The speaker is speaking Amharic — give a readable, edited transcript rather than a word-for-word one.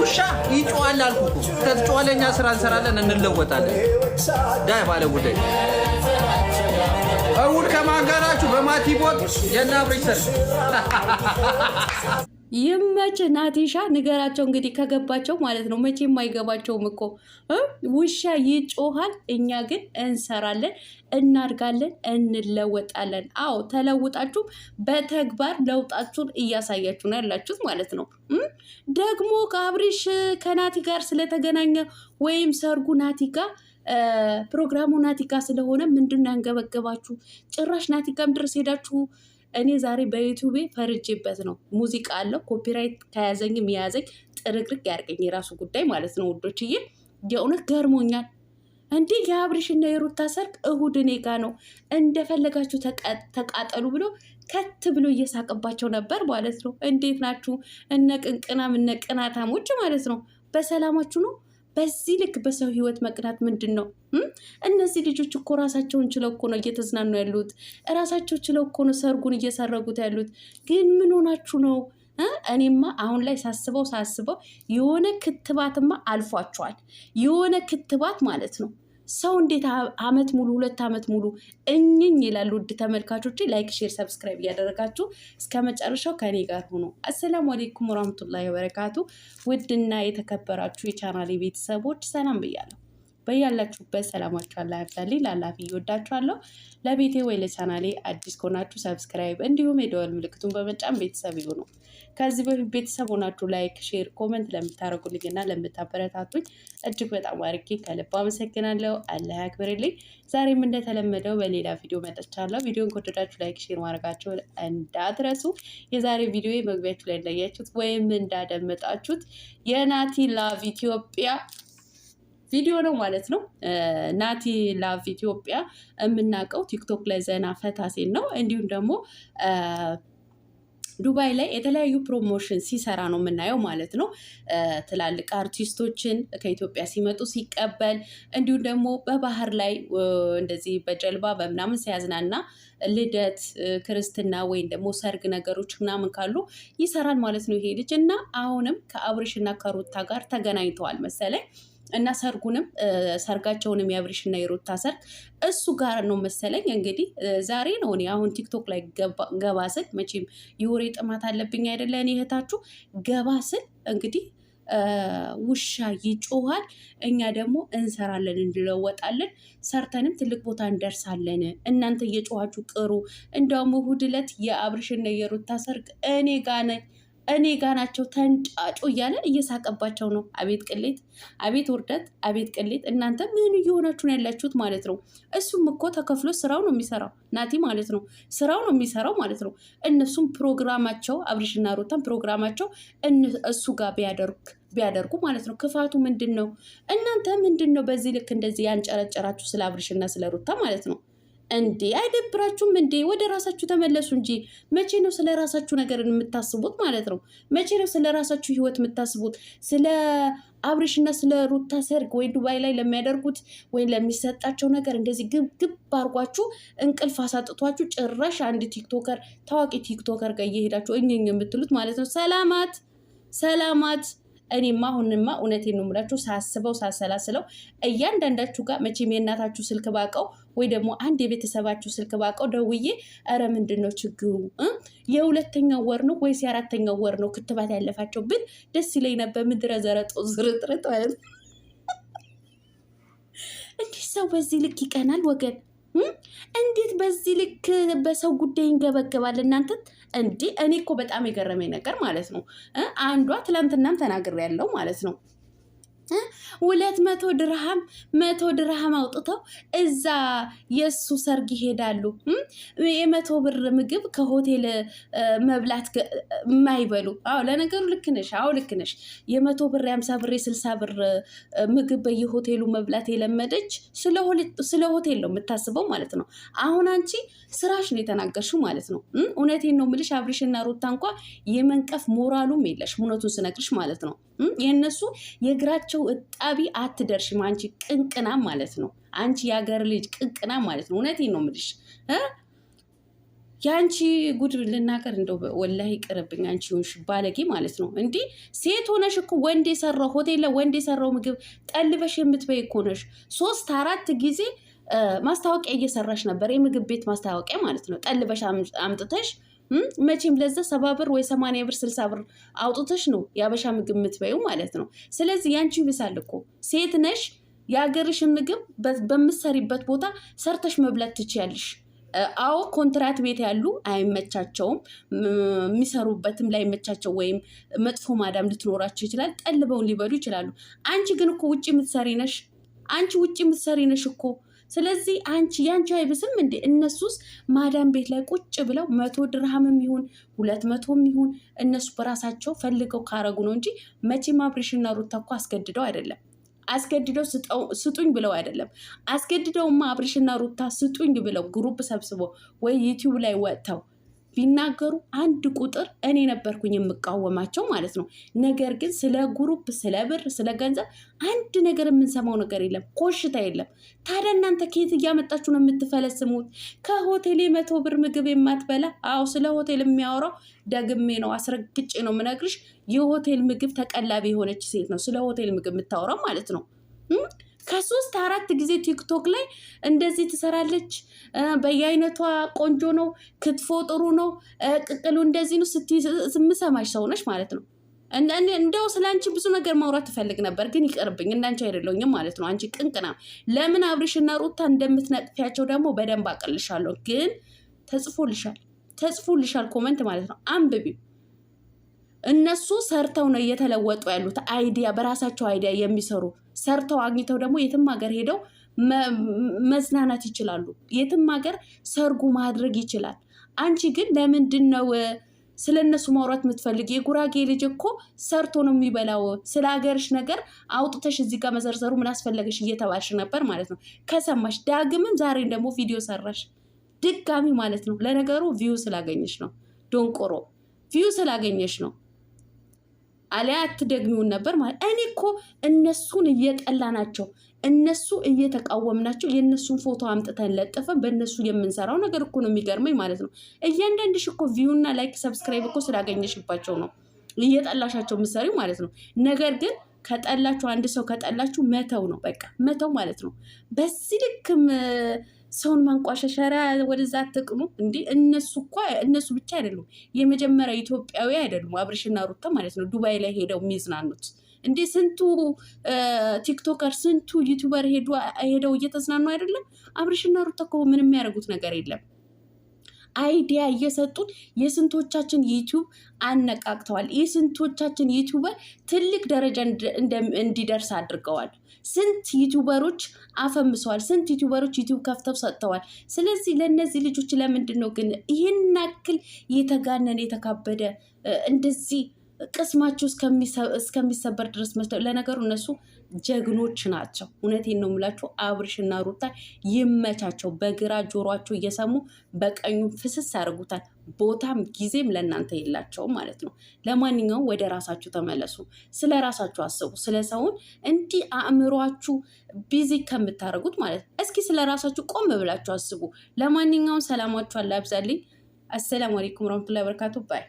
ውሻ ይጮሃል አልኩ እኮ። ከተጮኸለኛ ስራ እንሰራለን እንለወጣለን። ዳይ ባለ ጉዳይ እሑድ ከማጋራችሁ በማቲቦት የናብሬ ሰርግ ይመች ናቲሻ ንገራቸው እንግዲህ ከገባቸው ማለት ነው። መቼም አይገባቸውም እኮ ውሻ ይጮሃል፣ እኛ ግን እንሰራለን፣ እናድጋለን፣ እንለወጣለን። አዎ ተለውጣችሁ በተግባር ለውጣችሁን እያሳያችሁ ነው ያላችሁት ማለት ነው። ደግሞ ከአብሪሽ ከናቲ ጋር ስለተገናኘ ወይም ሰርጉ ናቲ ጋር ፕሮግራሙ ናቲ ጋር ስለሆነ ምንድን ነው ያንገበገባችሁ? ጭራሽ ናቲ ጋርም ድረስ ሄዳችሁ እኔ ዛሬ በዩቲዩቤ ፈርጄበት ነው። ሙዚቃ አለው ኮፒራይት ከያዘኝም የያዘኝ ጥርግርግ ያርገኝ የራሱ ጉዳይ ማለት ነው ውዶችዬ። የእውነት ገርሞኛል። እንዴ የአብሪሽና የሩታ ሰርግ እሁድ እኔ ጋ ነው እንደፈለጋችሁ ተቃጠሉ ብሎ ከት ብሎ እየሳቀባቸው ነበር ማለት ነው። እንዴት ናችሁ እነ ቅንቅናም እነ ቅናታሞች ማለት ነው? በሰላማችሁ ነው? በዚህ ልክ በሰው ህይወት መቅናት ምንድን ነው? እነዚህ ልጆች እኮ ራሳቸውን ችለው እኮ ነው እየተዝናኑ ያሉት። ራሳቸው ችለው እኮ ነው ሰርጉን እየሰረጉት ያሉት። ግን ምን ሆናችሁ ነው? እኔማ አሁን ላይ ሳስበው የሆነ ክትባትማ አልፏቸዋል። የሆነ ክትባት ማለት ነው። ሰው እንዴት አመት ሙሉ 2 አመት ሙሉ እኝኝ ይላሉ? ውድ ተመልካቾች ላይክ፣ ሼር፣ ሰብስክራይብ እያደረጋችሁ እስከ መጨረሻው ከኔ ጋር ሆኖ። አሰላሙ አለይኩም ወራህመቱላሂ ወበረካቱ። ውድና የተከበራችሁ የቻናሌ ቤተሰቦች ሰላም ብያለሁ። በያላችሁበት ሰላማችሁ አላህ ያብዛልኝ። ላላፊ ይወዳችኋለሁ። ለቤቴ ወይ ለቻናሌ አዲስ ከሆናችሁ ሰብስክራይብ እንዲሁም የደወል ምልክቱን በመጫን ቤተሰብ ይሁኑ። ከዚህ በፊት ቤተሰብ ሆናችሁ ላይክ፣ ሼር፣ ኮመንት ለምታደርጉልኝና ለምታበረታቱኝ እጅግ በጣም አድርጌ ከልብ አመሰግናለሁ። አላህ ያክብርልኝ። ዛሬም እንደተለመደው በሌላ ቪዲዮ መጥቻለሁ። ቪዲዮን ከወደዳችሁ ላይክ፣ ሼር ማድረጋችሁ እንዳትረሱ። የዛሬ ቪዲዮ መግቢያችሁ ላይ እንዳያችሁት ወይም እንዳደመጣችሁት የናቲ ላቭ ኢትዮጵያ ቪዲዮ ነው ማለት ነው። ናቲ ላቭ ኢትዮጵያ የምናውቀው ቲክቶክ ላይ ዘና ፈታ ሲል ነው። እንዲሁም ደግሞ ዱባይ ላይ የተለያዩ ፕሮሞሽን ሲሰራ ነው የምናየው ማለት ነው። ትላልቅ አርቲስቶችን ከኢትዮጵያ ሲመጡ ሲቀበል፣ እንዲሁም ደግሞ በባህር ላይ እንደዚህ በጀልባ በምናምን ሲያዝናና ልደት፣ ክርስትና ወይም ደግሞ ሰርግ ነገሮች ምናምን ካሉ ይሰራል ማለት ነው ይሄ ልጅ እና አሁንም ከአብሪሽና ከሩታ ጋር ተገናኝተዋል መሰለኝ እና ሰርጋቸውንም የአብሪሽና የሩታ ሰርግ እሱ ጋር ነው መሰለኝ። እንግዲህ ዛሬ ነው እኔ አሁን ቲክቶክ ላይ ገባ ስል፣ መቼም የወሬ ጥማት አለብኝ አይደለ እኔ እህታችሁ። ገባ ስል እንግዲህ ውሻ ይጮሃል፣ እኛ ደግሞ እንሰራለን፣ እንለወጣለን፣ ሰርተንም ትልቅ ቦታ እንደርሳለን። እናንተ እየጮኋችሁ ቅሩ። እንደውም እሑድ ዕለት የአብሪሽና የሩታ ሰርግ እኔ ጋ ናቸው ተንጫጩ እያለ እየሳቀባቸው ነው። አቤት ቅሌት፣ አቤት ውርደት፣ አቤት ቅሌት። እናንተ ምን እየሆናችሁ ነው ያላችሁት ማለት ነው? እሱም እኮ ተከፍሎ ስራው ነው የሚሰራው ናቲ ማለት ነው። ስራው ነው የሚሰራው ማለት ነው። እነሱም ፕሮግራማቸው አብሪሽና ሩታን ፕሮግራማቸው እሱ ጋር ቢያደርጉ ማለት ነው። ክፋቱ ምንድን ነው? እናንተ ምንድን ነው በዚህ ልክ እንደዚህ ያንጨረጨራችሁ ስለ አብሪሽና ስለ ሩታ ማለት ነው? እንዴ አይደብራችሁም እንዴ? ወደ ራሳችሁ ተመለሱ እንጂ። መቼ ነው ስለ ራሳችሁ ነገር የምታስቡት ማለት ነው? መቼ ነው ስለ ራሳችሁ ህይወት የምታስቡት? ስለ አብሪሽና ስለ ሩታ ሰርግ ወይ ዱባይ ላይ ለሚያደርጉት ወይ ለሚሰጣቸው ነገር እንደዚህ ግብ አርጓችሁ እንቅልፍ አሳጥቷችሁ ጭራሽ አንድ ቲክቶከር ታዋቂ ቲክቶከር ጋር እየሄዳችሁ እኝኝ የምትሉት ማለት ነው። ሰላማት እኔማ አሁንማ እውነቴን ነው የምላችሁ ሳስበው ሳሰላስለው እያንዳንዳችሁ ጋር መቼም የእናታችሁ ስልክ ባቀው ወይ ደግሞ አንድ የቤተሰባችሁ ስልክ ባቀው ደውዬ ኧረ ምንድን ነው ችግሩ? የ2ኛው ወር ነው ወይስ የ4ኛው ወር ነው ክትባት ያለፋቸው ብል ደስ ይለኝ ነበር። ምድረ ዘረጦ ዝርጥርጥ ማለት እንዲህ ሰው በዚህ ልክ ይቀናል ወገን? እንዴት በዚህ ልክ በሰው ጉዳይ ይንገበገባል እናንተ? እንዲህ እኔ እኮ በጣም የገረመኝ ነገር ማለት ነው አንዷ ትላንትናም ተናግሬያለሁ ማለት ነው 100 ድርሃም አውጥተው እዛ የሱ ሰርግ ይሄዳሉ። 100 ብር ምግብ ከሆቴል መብላት የማይበሉ። አዎ ለነገሩ ልክ ነሽ። አዎ ልክ ነሽ። 100 ብር 50 ብር 60 ብር ምግብ በየሆቴሉ መብላት የለመደች ስለ ሆቴል ነው የምታስበው ማለት ነው። አሁን አንቺ ስራሽ ነው የተናገርሽው ማለት ነው። እውነቴን ነው የምልሽ አብሪሽና ሩታ እንኳ የመንቀፍ ሞራሉም የለሽ እውነቱን ስነግርሽ ማለት ነው። የእነሱ የእግራቸው እጣቢ አትደርሽም አንቺ ቅንቅናም ማለት ነው። አንቺ የሀገር ልጅ ቅንቅናም ማለት ነው። እውነቴን ነው የምልሽ ያንቺ ጉድ ልናገር እንደው ወላሂ ቅርብኝ። አንቺ ሆንሽ ባለጌ ማለት ነው። እንዲህ ሴት ሆነሽ እኮ ወንድ የሰራው ሆቴል ላይ ወንድ የሰራው ምግብ ጠልበሽ የምትበይ እኮ ነሽ። 3-4 ጊዜ ማስታወቂያ እየሰራሽ ነበር፣ የምግብ ቤት ማስታወቂያ ማለት ነው። ጠልበሽ አምጥተሽ መቼም ለዛ 70 ብር ወይ 80 ብር 60 ብር አውጥተሽ ነው የአበሻ ምግብ የምትበዩ ማለት ነው። ስለዚህ ያንቺ ይብሳል እኮ ሴት ነሽ። የሀገርሽን ምግብ በምትሰሪበት ቦታ ሰርተሽ መብላት ትችያለሽ። አዎ ኮንትራት ቤት ያሉ አይመቻቸውም፣ የሚሰሩበትም ላይ መቻቸው ወይም መጥፎ ማዳም ልትኖራቸው ይችላል። ጠልበውን ሊበሉ ይችላሉ። አንቺ ግን እኮ ውጭ የምትሰሪ ነሽ። አንቺ ውጭ የምትሰሪ ነሽ እኮ። ስለዚህ አንቺ ያንቺ አይብስም እንዴ? እነሱስ ማዳም ቤት ላይ ቁጭ ብለው 100 ድርሃምም ይሁን 200 ይሁን እነሱ በራሳቸው ፈልገው ካረጉ ነው እንጂ መቼም አብርሽና ሩታ እኮ አስገድደው አይደለም። አስገድደው ስጡኝ ብለው አይደለም። አስገድደውማ አብርሽና ሩታ ስጡኝ ብለው ግሩፕ ሰብስበው ወይ ዩቲዩብ ላይ ወጥተው ቢናገሩ አንድ ቁጥር እኔ ነበርኩኝ የምቃወማቸው ማለት ነው። ነገር ግን ስለ ግሩፕ፣ ስለ ብር፣ ስለ ገንዘብ አንድ ነገር የምንሰማው ነገር የለም፣ ኮሽታ የለም። ታዲያ እናንተ ከየት እያመጣችሁ ነው የምትፈለስሙት? ከሆቴል 100 ብር ምግብ የማትበላ አዎ፣ ስለ ሆቴል የሚያወራው ደግሜ ነው አስረግጬ ነው የምነግርሽ። የሆቴል ምግብ ተቀላቢ የሆነች ሴት ነው ስለ ሆቴል ምግብ የምታወራው ማለት ነው። ከ3-4 ጊዜ ቲክቶክ ላይ እንደዚህ ትሰራለች። በየአይነቷ ቆንጆ ነው፣ ክትፎ ጥሩ ነው፣ ቅቅሉ እንደዚህ ነው ስምሰማሽ ሰው ነሽ ማለት ነው። እንደው ስለ አንቺ ብዙ ነገር ማውራት ትፈልግ ነበር፣ ግን ይቀርብኝ። እንዳንቺ አይደለሁኝም ማለት ነው። አንቺ ቅንቅና። ለምን አብርሽና ሩታ እንደምትነቅፊያቸው ደግሞ በደንብ አቅልሻለሁ። ግን ተጽፎልሻል ኮመንት ማለት ነው። አንብቢው። እነሱ ሰርተው ነው እየተለወጡ ያሉት። አይዲያ በራሳቸው አይዲያ የሚሰሩ ሰርተው አግኝተው ደግሞ የትም ሀገር ሄደው መዝናናት ይችላሉ። የትም ሀገር ሰርጉ ማድረግ ይችላል። አንቺ ግን ለምንድን ነው ስለ እነሱ ማውራት የምትፈልግ? የጉራጌ ልጅ እኮ ሰርቶ ነው የሚበላው። ስለ ሀገርሽ ነገር አውጥተሽ እዚህ ጋር መዘርዘሩ ምን አስፈለገሽ እየተባልሽ ነበር ማለት ነው። ከሰማሽ ዳግምም ዛሬን ደግሞ ቪዲዮ ሰራሽ ድጋሚ ማለት ነው። ለነገሩ ቪው ስላገኘሽ ነው ዶንቆሮ፣ ቪው ስላገኘሽ ነው። አሊያ አትደግሚውን ነበር ማለት። እኔ እኮ እነሱን እየጠላናቸው እነሱ እየተቃወምናቸው የእነሱን ፎቶ አምጥተን ለጥፈን በእነሱ የምንሰራው ነገር እኮ ነው የሚገርመኝ ማለት ነው። እያንዳንድሽ እኮ ቪውና ላይክ ሰብስክራይብ እኮ ስላገኘሽባቸው ነው እየጠላሻቸው የምትሰሪው ማለት ነው። ነገር ግን ከጠላችሁ አንድ ሰው ከጠላችሁ መተው ነው በቃ መተው ማለት ነው። በዚህ ልክም ሰውን ማንቋሸሸራ ወደዛ አትቅኑ እንዴ! እነሱ ብቻ አይደሉም፣ የመጀመሪያ ኢትዮጵያዊ አይደሉም አብርሽና ሩታ ማለት ነው። ዱባይ ላይ ሄደው የሚዝናኑት እንዴ! ስንቱ ቲክቶከር ስንቱ ዩቲዩበር ሄደው እየተዝናኑ አይደለም? አብርሽና ሩታ እኮ ምንም የሚያደርጉት ነገር የለም። አይዲያ እየሰጡን የስንቶቻችን ዩቲዩብ አነቃቅተዋል። የስንቶቻችን ዩቲዩበር ትልቅ ደረጃ እንዲደርስ አድርገዋል። ስንት ዩቲዩበሮች አፈምሰዋል። ስንት ዩቲዩበሮች ዩቲዩብ ከፍተው ሰጥተዋል። ስለዚህ ለእነዚህ ልጆች ለምንድን ነው ግን ይህን ያክል የተጋነነ የተካበደ እንደዚህ ቅስማቸው እስከሚሰበር ድረስ መስለው? ለነገሩ እነሱ ጀግኖች ናቸው። እውነቴን ነው የምላችሁ። አብርሽና ሩታ ይመቻቸው። በግራ ጆሯቸው እየሰሙ በቀኙ ፍስስ ያደርጉታል። ቦታም ጊዜም ለእናንተ የላቸውም ማለት ነው። ለማንኛውም ወደ ራሳችሁ ተመለሱ። ስለ ራሳችሁ አስቡ። ስለ ሰውን እንዲህ አእምሯችሁ ቢዚ ከምታደርጉት ማለት ነው። እስኪ ስለ ራሳችሁ ቆም ብላችሁ አስቡ። ለማንኛውም ሰላማችሁ አላብዛልኝ። አሰላሙ አለይኩም ወረህመቱላሂ ወበረካቱ ባይ